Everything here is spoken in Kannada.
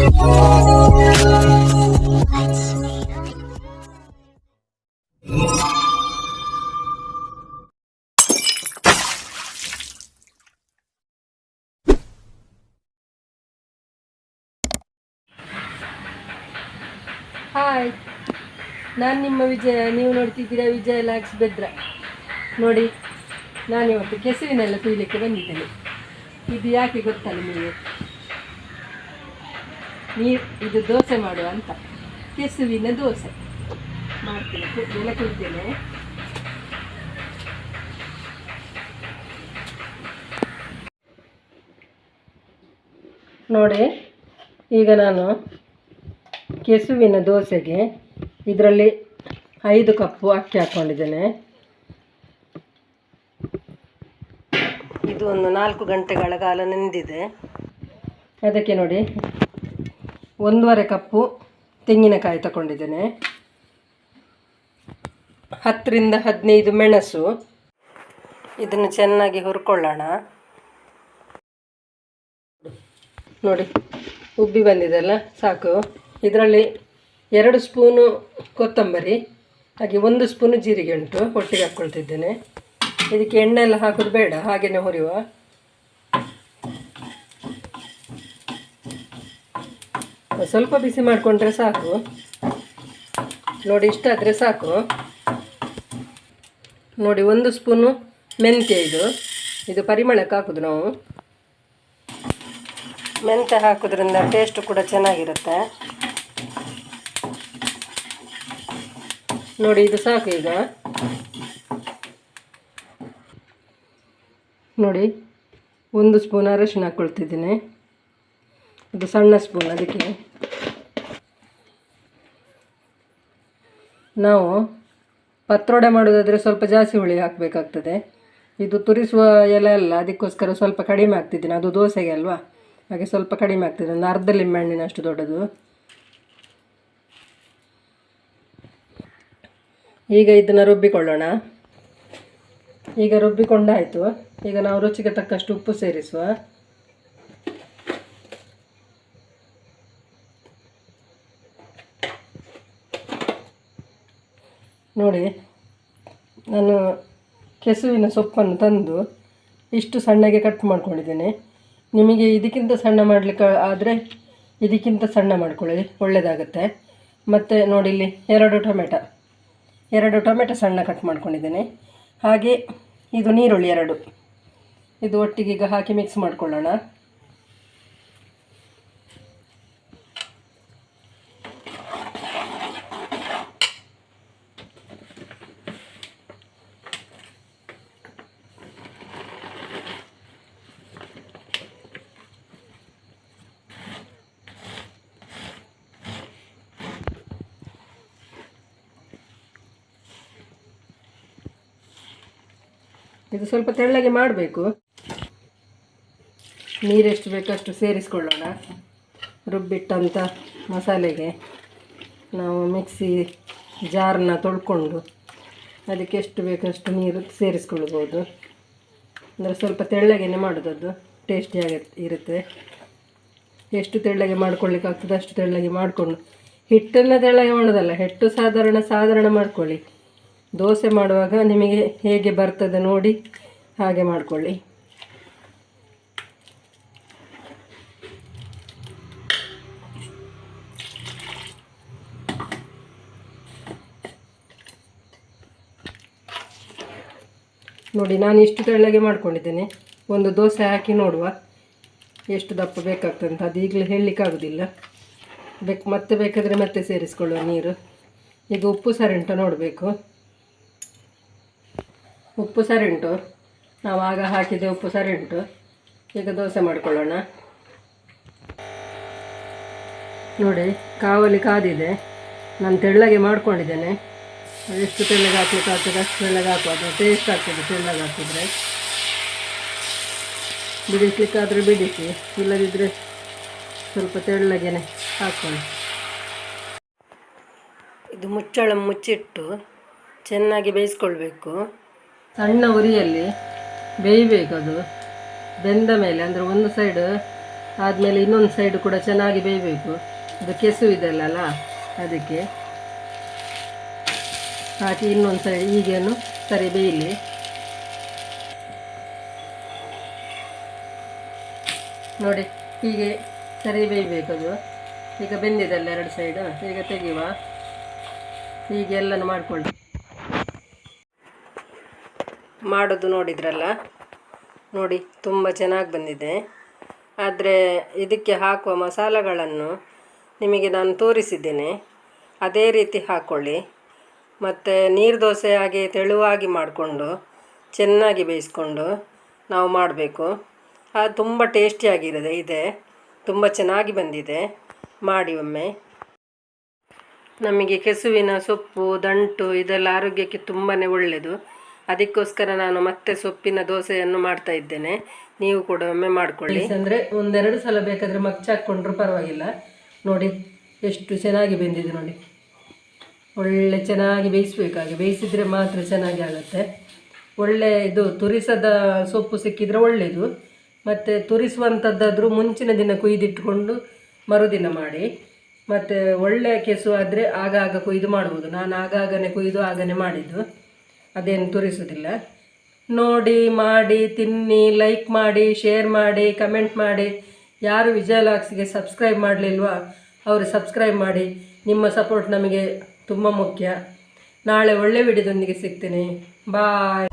ಹಾಯ್, ನಾನು ನಿಮ್ಮ ವಿಜಯ. ನೀವು ನೋಡ್ತಿದ್ದೀರಾ ವಿಜಯ ಲಾಕ್ಸ್ ಬೆದ್ರ. ನೋಡಿ, ನಾನಿವತ್ತು ಕೆಸುವಿನೆಲ್ಲ ಕುಯ್ಲಿಕ್ಕೆ ಬಂದಿದ್ದೇನೆ. ಇದು ಯಾಕೆ ಗೊತ್ತಾ ನಿಮಗೆ? ಇದು ದೋಸೆ ಮಾಡುವ ಅಂತ, ಕೆಸುವಿನ ದೋಸೆ ಮಾಡ್ತೀನಿ. ಎಲ್ಲ ಕುಯ್ತೇನೆ. ನೋಡಿ, ಈಗ ನಾನು ಕೆಸುವಿನ ದೋಸೆಗೆ ಇದರಲ್ಲಿ 5 ಕಪ್ಪು ಅಕ್ಕಿ ಹಾಕ್ಕೊಂಡಿದ್ದೇನೆ. ಇದು ಒಂದು 4 ಗಂಟೆಗಳ ಕಾಲ ನೆಂದಿದೆ. ಅದಕ್ಕೆ ನೋಡಿ 1.5 ಕಪ್ಪು ತೆಂಗಿನಕಾಯಿ ತಗೊಂಡಿದ್ದೇನೆ. 10 ರಿಂದ 15 ಮೆಣಸು. ಇದನ್ನು ಚೆನ್ನಾಗಿ ಹುರ್ಕೊಳ್ಳೋಣ. ನೋಡಿ, ಉಬ್ಬಿ ಬಂದಿದೆಲ್ಲ, ಸಾಕು. ಇದರಲ್ಲಿ 2 ಸ್ಪೂನು ಕೊತ್ತಂಬರಿ, ಹಾಗೆ 1 ಸ್ಪೂನು ಜೀರಿಗೆ ಉಂಟು, ಒಟ್ಟಿಗೆ ಹಾಕ್ಕೊಳ್ತಿದ್ದೇನೆ. ಇದಕ್ಕೆ ಎಣ್ಣೆ ಎಲ್ಲ ಹಾಕೋದು ಬೇಡ, ಹಾಗೆಯೇ ಹುರಿಯುವ. ಸ್ವಲ್ಪ ಬಿಸಿ ಮಾಡಿಕೊಂಡ್ರೆ ಸಾಕು. ನೋಡಿ, ಇಷ್ಟಾದರೆ ಸಾಕು. ನೋಡಿ, 1 ಸ್ಪೂನು ಮೆಂತ್ಯ. ಇದು ಪರಿಮಳಕ್ಕೆ ಹಾಕೋದು ನಾವು. ಮೆಂತ್ಯ ಹಾಕೋದ್ರಿಂದ ಟೇಸ್ಟ್ ಕೂಡ ಚೆನ್ನಾಗಿರುತ್ತೆ. ನೋಡಿ, ಇದು ಸಾಕು. ಈಗ ನೋಡಿ, 1 ಸ್ಪೂನ್ ಅರಿಶಿನ ಹಾಕ್ಕೊಳ್ತಿದ್ದೀನಿ. ಇದು ಸಣ್ಣ ಸ್ಪೂನ್. ಅದಕ್ಕೆ ನಾವು ಪತ್ರೊಡೆ ಮಾಡೋದಾದರೆ ಸ್ವಲ್ಪ ಜಾಸ್ತಿ ಹುಳಿ ಹಾಕಬೇಕಾಗ್ತದೆ. ಇದು ತುರಿಸುವ ಎಲೆ ಅಲ್ಲ, ಅದಕ್ಕೋಸ್ಕರ ಸ್ವಲ್ಪ ಕಡಿಮೆ ಹಾಕ್ತಿದ್ದೀನಿ. ಅದು ದೋಸೆಗೆ ಅಲ್ವಾ, ಹಾಗೆ ಸ್ವಲ್ಪ ಕಡಿಮೆ ಆಗ್ತದೆ. ಒಂದು ಅರ್ಧ ಲಿಂಬೆಹಣ್ಣಿನಷ್ಟು ದೊಡ್ಡದು. ಈಗ ಇದನ್ನು ರುಬ್ಬಿಕೊಳ್ಳೋಣ. ಈಗ ರುಬ್ಬಿಕೊಂಡಾಯಿತು. ಈಗ ನಾವು ರುಚಿಗೆ ತಕ್ಕಷ್ಟು ಉಪ್ಪು ಸೇರಿಸುವ. ನೋಡಿ, ನಾನು ಕೆಸುವಿನ ಸೊಪ್ಪನ್ನು ತಂದು ಇಷ್ಟು ಸಣ್ಣಗೆ ಕಟ್ ಮಾಡ್ಕೊಂಡಿದ್ದೇನೆ. ನಿಮಗೆ ಇದಕ್ಕಿಂತ ಸಣ್ಣ ಮಾಡಲಿಕ್ಕೆ ಆದರೆ ಇದಕ್ಕಿಂತ ಸಣ್ಣ ಮಾಡ್ಕೊಳ್ಳಿ, ಒಳ್ಳೆಯದಾಗುತ್ತೆ. ಮತ್ತು ನೋಡಿ, ಇಲ್ಲಿ 2 ಟೊಮೆಟೊ ಸಣ್ಣ ಕಟ್ ಮಾಡ್ಕೊಂಡಿದ್ದೇನೆ. ಹಾಗೆ ಇದು ನೀರುಳ್ಳಿ 2. ಇದು ಒಟ್ಟಿಗೆ ಈಗ ಹಾಕಿ ಮಿಕ್ಸ್ ಮಾಡ್ಕೊಳ್ಳೋಣ. ಇದು ಸ್ವಲ್ಪ ತೆಳ್ಳಗೆ ಮಾಡಬೇಕು. ನೀರೆಷ್ಟು ಬೇಕಷ್ಟು ಸೇರಿಸ್ಕೊಳ್ಳೋಣ. ರುಬ್ಬಿಟ್ಟಂಥ ಮಸಾಲೆಗೆ ನಾವು ಮಿಕ್ಸಿ ಜಾರನ್ನ ತೊಳ್ಕೊಂಡು ಅದಕ್ಕೆ ಎಷ್ಟು ಬೇಕಷ್ಟು ನೀರು ಸೇರಿಸ್ಕೊಳ್ಬೋದು. ಅಂದರೆ ಸ್ವಲ್ಪ ತೆಳ್ಳಗೆ ಮಾಡೋದದ್ದು ಟೇಸ್ಟಿಯಾಗಿ ಇರುತ್ತೆ. ಎಷ್ಟು ತೆಳ್ಳಗೆ ಮಾಡ್ಕೊಳ್ಳಿಕ್ಕಾಗ್ತದೆ ಅಷ್ಟು ತೆಳ್ಳಗೆ ಮಾಡಿಕೊಂಡು, ಹಿಟ್ಟನ್ನು ತೆಳ್ಳಗೆ ಮಾಡೋದಲ್ಲ, ಹಿಟ್ಟು ಸಾಧಾರಣ ಮಾಡ್ಕೊಳ್ಳಿ. ದೋಸೆ ಮಾಡುವಾಗ ನಿಮಗೆ ಹೇಗೆ ಬರ್ತದೆ ನೋಡಿ ಹಾಗೆ ಮಾಡಿಕೊಳ್ಳಿ. ನೋಡಿ, ನಾನು ಇಷ್ಟು ತೆಳ್ಳಗೆ ಮಾಡ್ಕೊಂಡಿದ್ದೇನೆ. ಒಂದು ದೋಸೆ ಹಾಕಿ ನೋಡುವ ಎಷ್ಟು ದಪ್ಪ ಬೇಕಾಗ್ತದೆ ಅಂತ. ಅದು ಈಗಲೇ ಹೇಳಲಿಕ್ಕಾಗೋದಿಲ್ಲ. ಮತ್ತೆ ಬೇಕಾದರೆ ಮತ್ತೆ ಸೇರಿಸ್ಕೊಳ್ಳುವ ನೀರು. ಈಗ ಉಪ್ಪು ಸರಿ ಉಂಟು ನೋಡಬೇಕು. ಉಪ್ಪು ಸರಿ ಉಂಟು, ನಾವು ಆಗ ಹಾಕಿದ್ದೆ ಉಪ್ಪು ಸರಿ ಉಂಟು. ಈಗ ದೋಸೆ ಮಾಡಿಕೊಳ್ಳೋಣ. ನೋಡಿ, ಕಾವಲಿ ಕಾದಿದೆ. ನಾನು ತೆಳ್ಳಗೆ ಮಾಡ್ಕೊಂಡಿದ್ದೇನೆ. ಎಷ್ಟು ತೆಳ್ಳಗೆ ಹಾಕಲಿಕ್ಕೆ ಆಗ್ತದೆ ಅಷ್ಟು ತೆಳ್ಳಗೆ ಹಾಕೋದು, ಟೇಸ್ಟ್ ಆಗ್ತದೆ ತೆಳ್ಳಗೆ ಹಾಕಿದರೆ. ಬಿಡಿಸ್ಲಿಕ್ಕಾದರೆ ಬಿಡಿಸಿ, ಇಲ್ಲದಿದ್ದರೆ ಸ್ವಲ್ಪ ತೆಳ್ಳಗೆ ಹಾಕ್ಕೊಳ್ಳಿ. ಇದು ಮುಚ್ಚಿಟ್ಟು ಚೆನ್ನಾಗಿ ಬೇಯಿಸ್ಕೊಳ್ಬೇಕು. ಸಣ್ಣ ಉರಿಯಲ್ಲಿ ಬೇಯಬೇಕು. ಅದು ಬೆಂದ ಮೇಲೆ, ಅಂದರೆ ಒಂದು ಸೈಡ್ ಆದಮೇಲೆ ಇನ್ನೊಂದು ಸೈಡು ಕೂಡ ಚೆನ್ನಾಗಿ ಬೇಯಬೇಕು. ಅದು ಕೆಸು ಇದೆಯಲ್ಲ ಅದಕ್ಕೆ ಹಾಕಿ ಇನ್ನೊಂದು ಸೈಡ್ ಈಗೇನು ಸರಿ ಬೇಯಲಿ. ನೋಡಿ ಹೀಗೆ ಸರಿ ಬೇಯಬೇಕು ಅದು. ಈಗ ಬೆಂದಿದೆಲ್ಲ 2 ಸೈಡು. ಈಗ ತೆಗೆಯುವ. ಹೀಗೆ ಎಲ್ಲನೂ ಮಾಡಿಕೊಳ್ಳಿ. ಮಾಡೋದು ನೋಡಿದ್ರಲ್ಲ, ನೋಡಿ ತುಂಬ ಚೆನ್ನಾಗಿ ಬಂದಿದೆ. ಆದರೆ ಇದಕ್ಕೆ ಹಾಕುವ ಮಸಾಲೆಗಳನ್ನು ನಿಮಗೆ ನಾನು ತೋರಿಸಿದ್ದೇನೆ, ಅದೇ ರೀತಿ ಹಾಕ್ಕೊಳ್ಳಿ. ಮತ್ತು ನೀರು ದೋಸೆ ಹಾಗೆ ತೆಳುವಾಗಿ ಮಾಡಿಕೊಂಡು ಚೆನ್ನಾಗಿ ಬೇಯಿಸ್ಕೊಂಡು ನಾವು ಮಾಡಬೇಕು. ಅದು ತುಂಬ ಟೇಸ್ಟಿಯಾಗಿರೋದೆ ಇದೆ. ತುಂಬ ಚೆನ್ನಾಗಿ ಬಂದಿದೆ. ಮಾಡಿ ಒಮ್ಮೆ. ನಮಗೆ ಕೆಸುವಿನ ಸೊಪ್ಪು ದಂಟು ಇದೆಲ್ಲ ಆರೋಗ್ಯಕ್ಕೆ ತುಂಬಾ ಒಳ್ಳೆಯದು. ಅದಕ್ಕೋಸ್ಕರ ನಾನು ಮತ್ತೆ ಸೊಪ್ಪಿನ ದೋಸೆಯನ್ನು ಮಾಡ್ತಾ ಇದ್ದೇನೆ. ನೀವು ಕೂಡ ಒಮ್ಮೆ ಮಾಡಿಕೊಳ್ಳಿ. ಅಂದರೆ 1-2 ಸಲ ಬೇಕಾದರೆ ಮಗ್ಚಾಕ್ಕೊಂಡ್ರೂ ಪರವಾಗಿಲ್ಲ. ನೋಡಿ ಎಷ್ಟು ಚೆನ್ನಾಗಿ ಬೆಂದಿದೆ ನೋಡಿ. ಒಳ್ಳೆ ಚೆನ್ನಾಗಿ ಬೇಯಿಸಬೇಕಾಗಿ, ಬೇಯಿಸಿದರೆ ಮಾತ್ರ ಚೆನ್ನಾಗಿ ಆಗುತ್ತೆ. ಒಳ್ಳೆ ಇದು ತುರಿಸದ ಸೊಪ್ಪು ಸಿಕ್ಕಿದರೆ ಒಳ್ಳೆಯದು. ಮತ್ತು ತುರಿಸುವಂಥದ್ದಾದರೂ ಮುಂಚಿನ ದಿನ ಕೊಯ್ದಿಟ್ಟುಕೊಂಡು ಮರುದಿನ ಮಾಡಿ. ಮತ್ತು ಒಳ್ಳೆಯ ಕೆಸು ಆದರೆ ಆಗಾಗ ಕೊಯ್ದು ಮಾಡ್ಬೋದು. ನಾನು ಆಗಾಗನೇ ಕೊಯ್ದು ಆಗನೇ ಮಾಡಿದ್ದು, ಅದೇನು ತುರಿಸೋದಿಲ್ಲ. ನೋಡಿ, ಮಾಡಿ, ತಿನ್ನಿ, ಲೈಕ್ ಮಾಡಿ, ಶೇರ್ ಮಾಡಿ, ಕಮೆಂಟ್ ಮಾಡಿ. ಯಾರು ವಿಜಯ ಲಾಗ್ಸ್ಗೆ ಸಬ್ಸ್ಕ್ರೈಬ್ ಮಾಡಲಿಲ್ವಾ ಅವರು ಸಬ್ಸ್ಕ್ರೈಬ್ ಮಾಡಿ. ನಿಮ್ಮ ಸಪೋರ್ಟ್ ನಮಗೆ ತುಂಬ ಮುಖ್ಯ. ನಾಳೆ ಒಳ್ಳೆ ವಿಡಿಯೋದೊಂದಿಗೆ ಸಿಗ್ತೀನಿ. ಬಾಯ್.